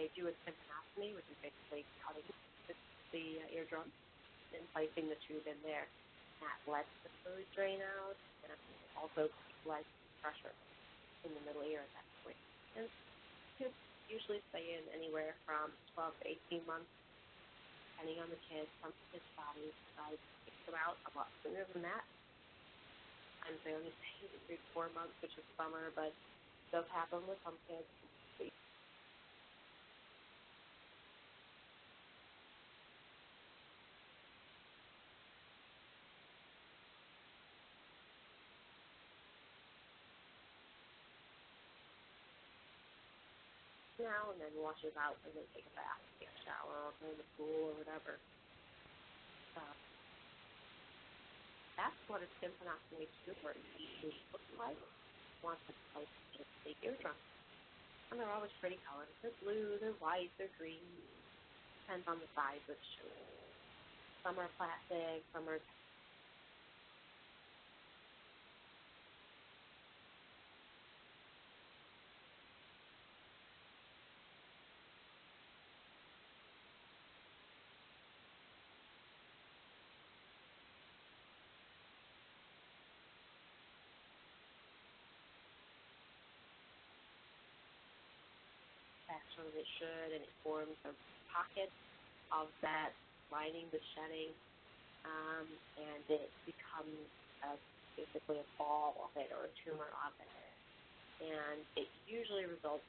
they do a tympanostomy, which is basically cutting the eardrum and placing the tube in there. That lets the fluid drain out and also lets pressure in the middle ear at that point. And tubes usually stay in anywhere from 12 to 18 months, depending on the kid. Some kids' bodies decide to take them out a lot sooner than that. Sometimes they only stay 3 to 4 months, which is a bummer, but it does happen with some kids. Now and then washes out when they take a bath, take a shower, or go to school or whatever. That's what a tympanostomy tube or EE looks like once it's placed in the eardrum. And they're always pretty colors. They're blue, they're white, they're green. Depends on the size of the tube. Some are plastic, some are faster than it should, and it forms a pocket of that lining the shedding, and it becomes basically a ball of it or a tumor of it. And it usually results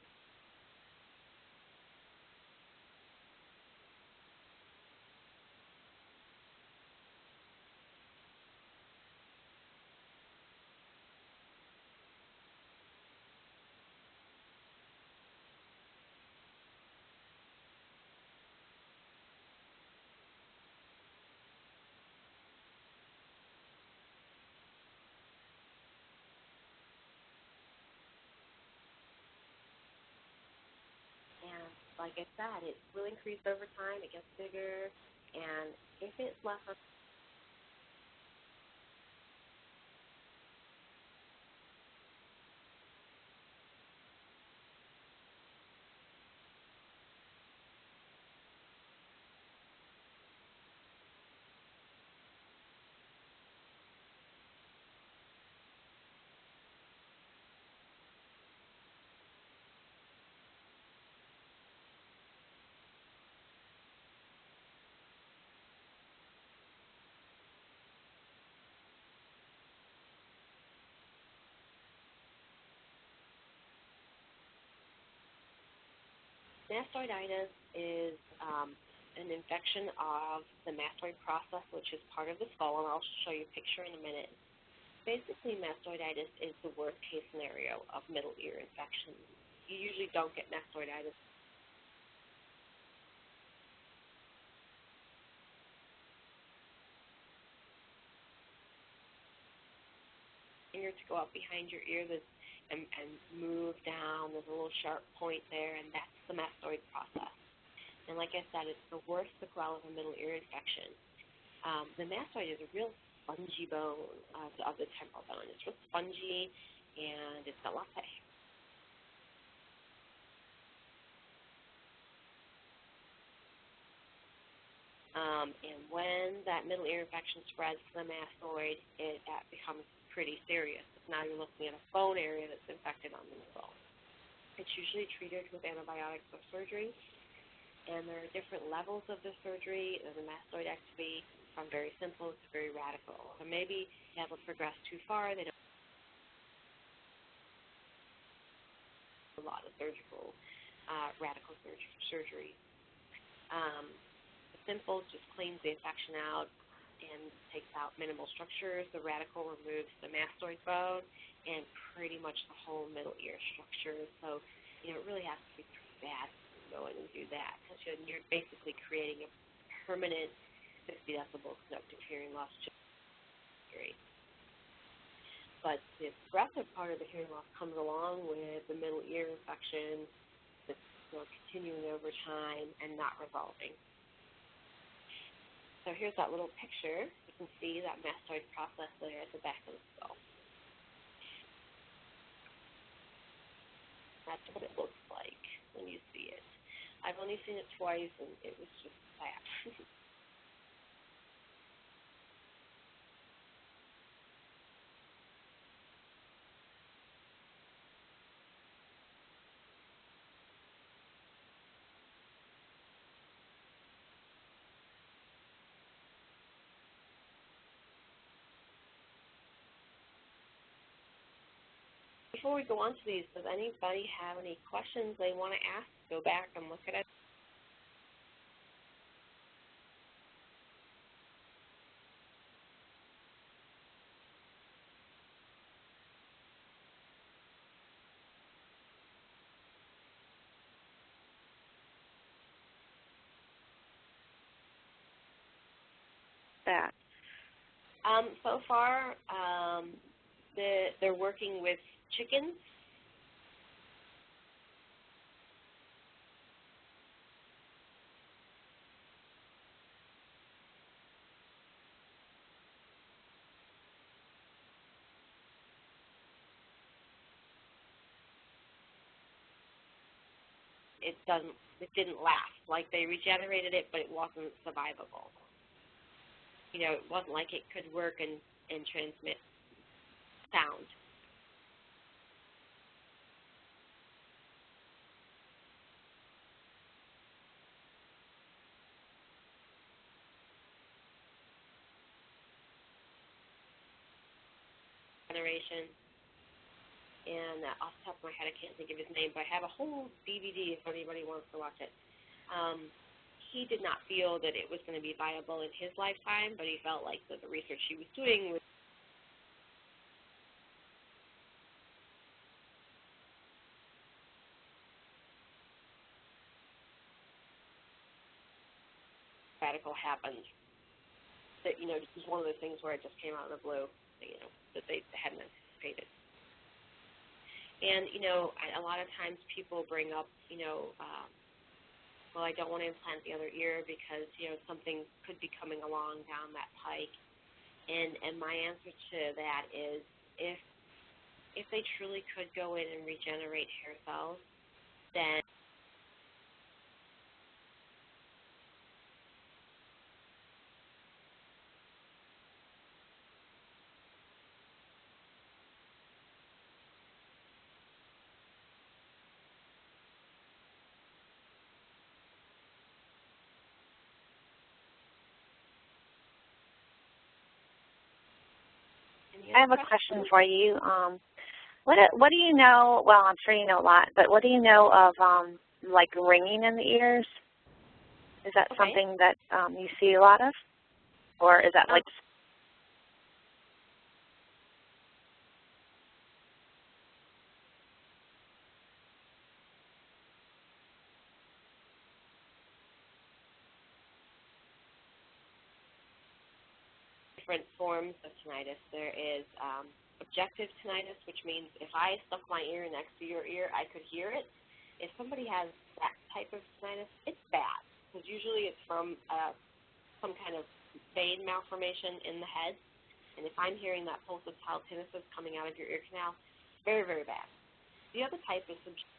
and like I said, it will increase over time. It gets bigger, and if it's left mastoiditis is an infection of the mastoid process, which is part of the skull, and I'll show you a picture in a minute. Basically, mastoiditis is the worst-case scenario of middle ear infections. You usually don't get mastoiditis finger to go up behind your ear and move down. There's a little sharp point there, and that's the mastoid process. And like I said, it's the worst sequelae of a middle ear infection. The mastoid is a real spongy bone of the temporal bone. It's real spongy, and it's got lots of and when that middle ear infection spreads to the mastoid, it becomes pretty serious. Now you're looking at a bone area that's infected on the skull. It's usually treated with antibiotics or surgery, and there are different levels of the surgery. There's a mastoidectomy from very simple to very radical. So maybe they haven't progressed too far. They don't do a lot of surgical, radical surgery. The simple just cleans the infection out and takes out minimal structures. The radical removes the mastoid bone and pretty much the whole middle ear structure. So, it really has to be pretty bad to go in and do that, because you're basically creating a permanent 50 decibel conductive hearing loss. But the progressive part of the hearing loss comes along with the middle ear infection that's continuing over time and not resolving. So here's that little picture. You can see that mastoid process there at the back of the skull. That's what it looks like when you see it. I've only seen it twice, and it was just sad. Before we go on to these, does anybody have any questions they want to ask? Go back and look at it. That. So far, they're working with chickens. It didn't last. Like, they regenerated it, but it wasn't survivable. You know, it wasn't like it could work and transmit sound. Generation. And off the top of my head, I can't think of his name, but I have a whole DVD if anybody wants to watch it. He did not feel that it was going to be viable in his lifetime, but he felt like that the research he was doing was radical happened. That, you know, this is one of the things where it just came out of the blue, you know, that they hadn't anticipated. And, you know, a lot of times people bring up, you know, well, I don't want to implant the other ear because, you know, something could be coming along down that pike. And my answer to that is if they truly could go in and regenerate hair cells, then I have a question for you. What do you know? Well, I'm sure you know a lot, but what do you know of like ringing in the ears? Is that something that you see a lot of, or is that like? different forms of tinnitus. There is objective tinnitus, which means if I stuck my ear next to your ear, I could hear it. If somebody has that type of tinnitus, it's bad, because usually it's from some kind of vein malformation in the head. And if I'm hearing that pulsatile tinnitus coming out of your ear canal, very, very bad. The other type is subjective.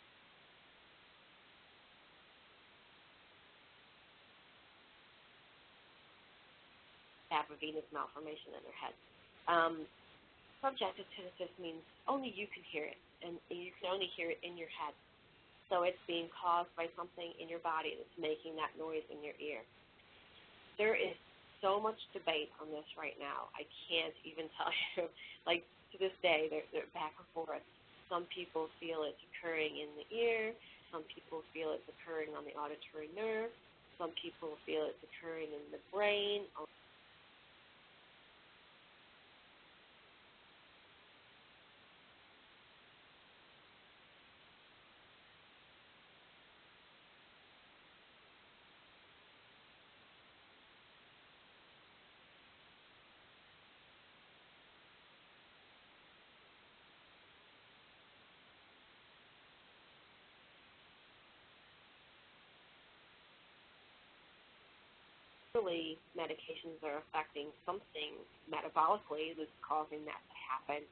Have a venous malformation in their head. Subjective tinnitus means only you can hear it, and you can only hear it in your head. So it's being caused by something in your body that's making that noise in your ear. There is so much debate on this right now. I can't even tell you. Like, to this day, they're back and forth. Some people feel it's occurring in the ear. Some people feel it's occurring on the auditory nerve. Some people feel it's occurring in the brain. Clearly, medications are affecting something metabolically that's causing that to happen.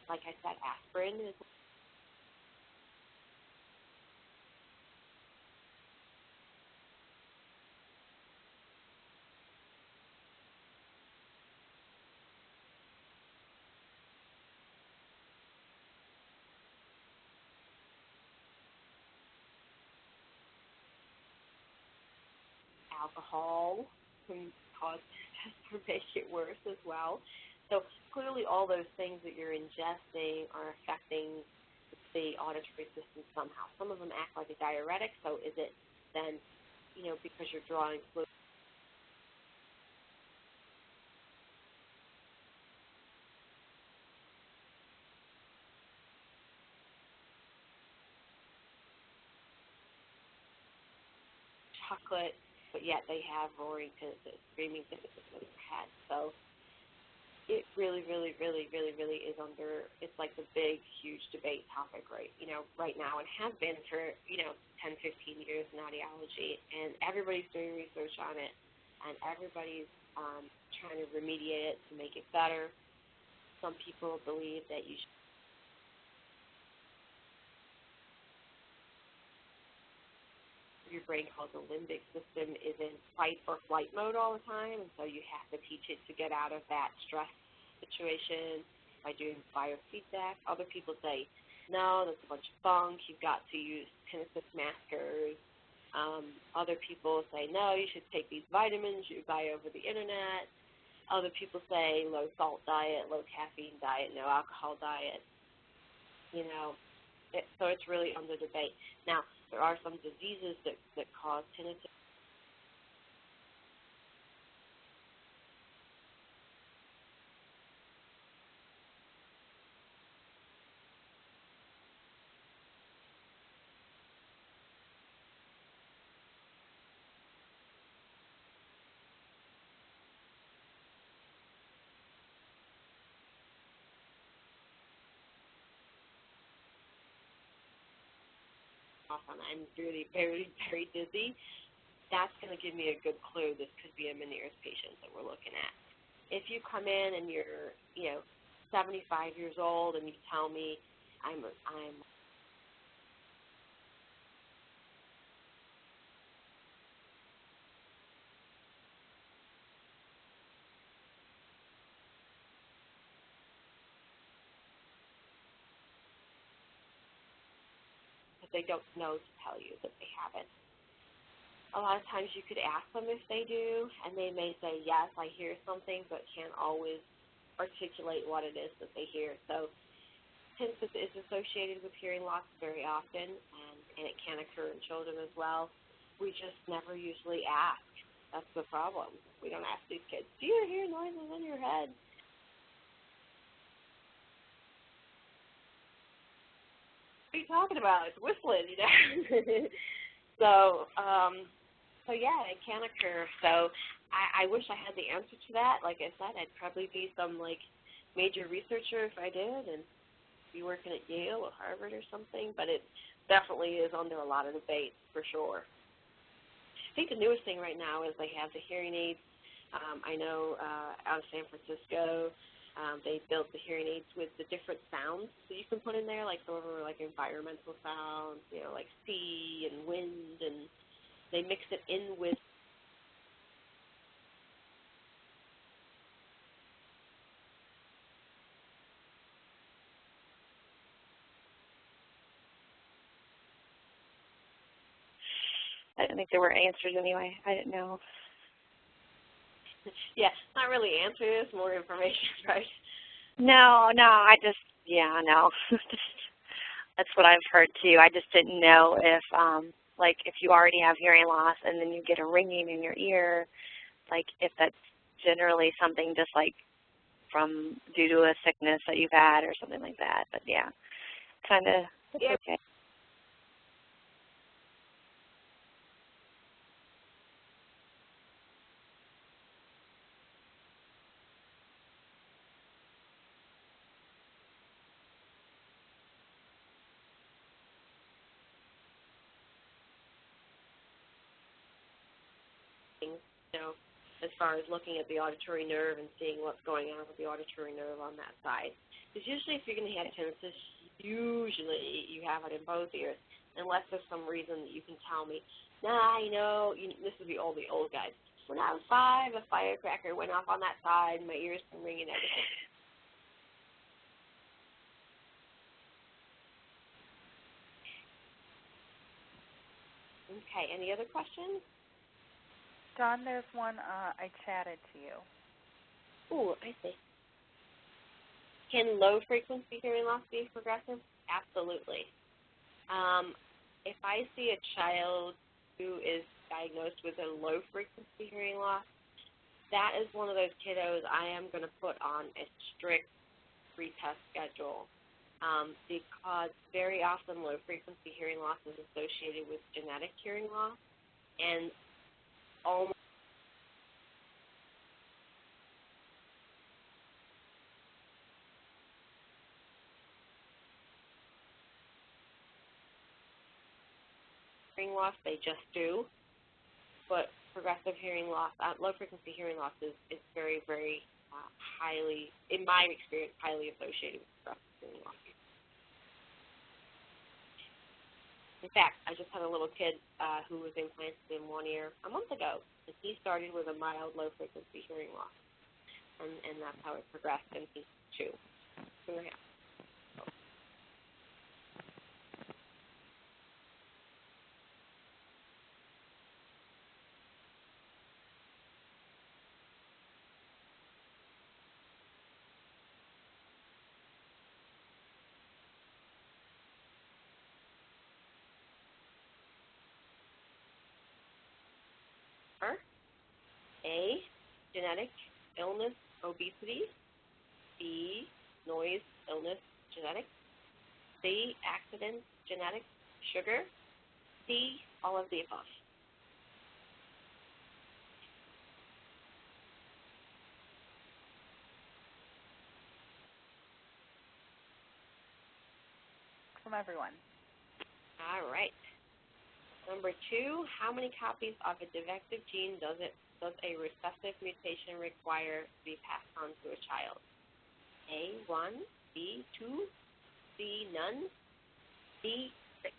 Like I said, aspirin is alcohol can cause or make it worse as well. So clearly all those things that you're ingesting are affecting the auditory system somehow. Some of them act like a diuretic, so is it then, because you're drawing fluid? Chocolate, but yet they have roaring tinnitus, screaming tinnitus in their head. So it really, really, really, really, really is it's like the big, huge debate topic right now, and has been for, 10, 15 years in audiology, and everybody's doing research on it, and everybody's trying to remediate it to make it better. Some people believe that you should your brain called the limbic system is in fight or flight mode all the time, and so you have to teach it to get out of that stress situation by doing biofeedback. Other people say, no, that's a bunch of bunk, you've got to use tinnitus maskers. Other people say, no, you should take these vitamins you buy over the internet. Other people say low salt diet, low caffeine diet, no alcohol diet. So it's really under debate. Now, there are some diseases that cause tinnitus. Often I'm really very, very dizzy. That's going to give me a good clue this could be a Meniere's patient that we're looking at. If you come in and you're, 75 years old and you tell me I'm that they don't know to tell you that they have it. A lot of times you could ask them if they do, and they may say, yes, I hear something, but can't always articulate what it is that they hear. So tinnitus is associated with hearing loss very often, and it can occur in children as well. We just never usually ask. That's the problem. We don't ask these kids, do you hear noises in your head? What are you talking about? It's whistling, So yeah, it can occur. So I wish I had the answer to that. Like I said, I'd probably be some major researcher if I did, and be working at Yale or Harvard or something. But it definitely is under a lot of debate for sure. I think the newest thing right now is they have the hearing aids. I know out of San Francisco, they built the hearing aids with the different sounds that you can put in there, like some of them are like environmental sounds, like sea and wind, and they mix it in with I didn't think there were answers anyway. I didn't know. Yeah, not really answers, more information, right? No, no. That's what I've heard too. I just didn't know if, if you already have hearing loss and then you get a ringing in your ear, if that's generally something just from due to a sickness that you've had or something like that. But yeah, kind of, it's okay. As far as looking at the auditory nerve and seeing what's going on with the auditory nerve on that side. Because usually if you're going to have tinnitus, usually you have it in both ears, unless there's some reason that you can tell me, nah, this would be all the old guys. When I was 5, a firecracker went off on that side, and my ears been ringing ever since. Okay, any other questions? John, there's one I chatted to you. Ooh, I see. Can low-frequency hearing loss be progressive? Absolutely. If I see a child who is diagnosed with a low-frequency hearing loss, that is one of those kiddos I am going to put on a strict retest schedule because very often low-frequency hearing loss is associated with genetic hearing loss, and almost hearing loss, they just do. But progressive hearing loss, low-frequency hearing loss is very, very highly, in my experience, highly associated with progressive hearing loss. In fact, I just had a little kid who was implanted in one ear a month ago, and he started with a mild low-frequency hearing loss, and that's how it progressed, and he's 2.5. A, genetic illness, obesity. B, noise, illness, genetic. C, accident, genetic, sugar. D, all of the above. From everyone. All right. Number 2, how many copies of a defective gene does a recessive mutation require to be passed on to a child? A, 1, B, 2, C, none, D, 6.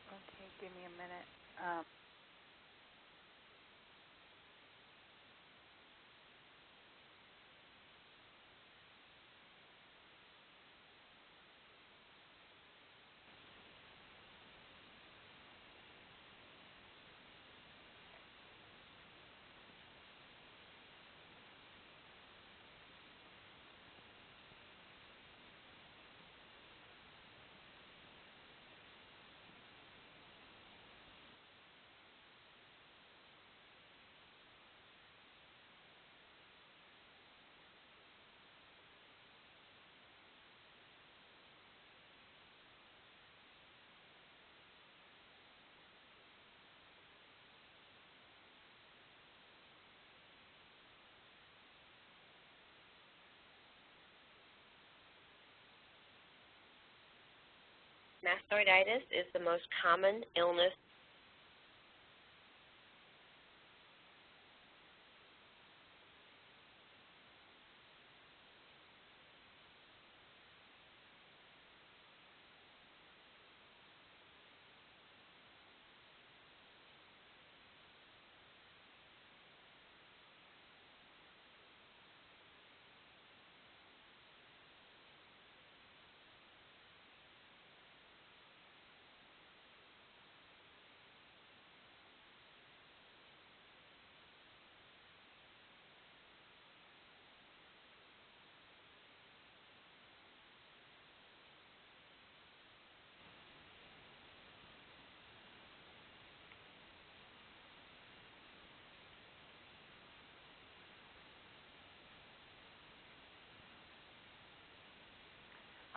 Okay, give me a minute. Mastoiditis is the most common illness.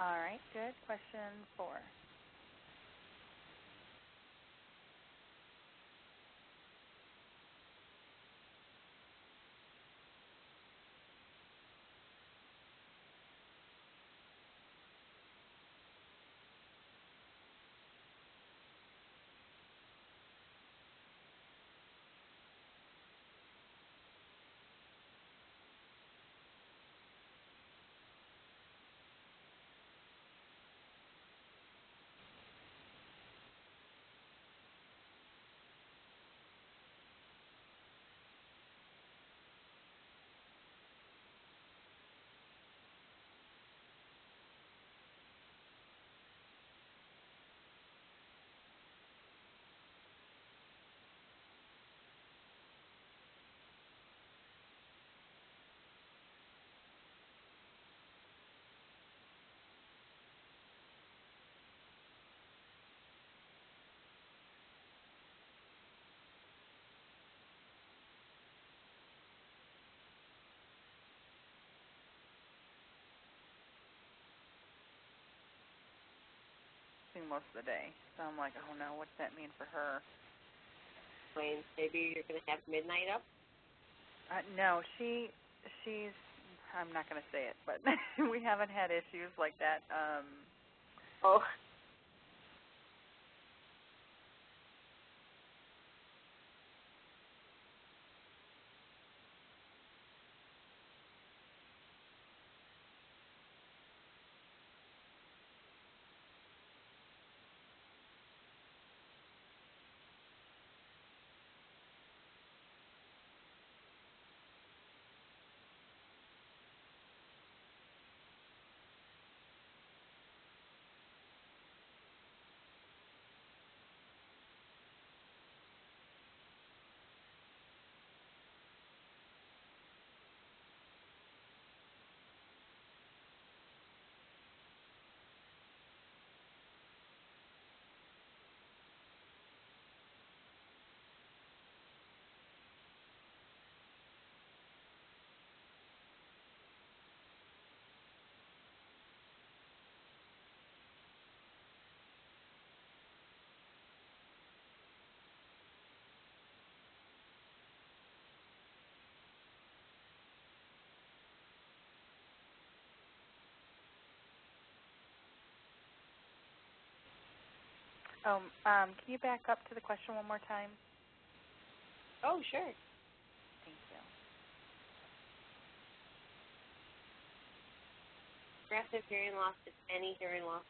All right, good. Question 4. sleeping most of the day. So I'm like, oh no, what's that mean for her? Maybe you're going to have midnight up? No, she's, I'm not going to say it, but we haven't had issues like that. Oh. Can you back up to the question one more time? Oh, sure. Thank you. Recessive hearing loss is any hearing loss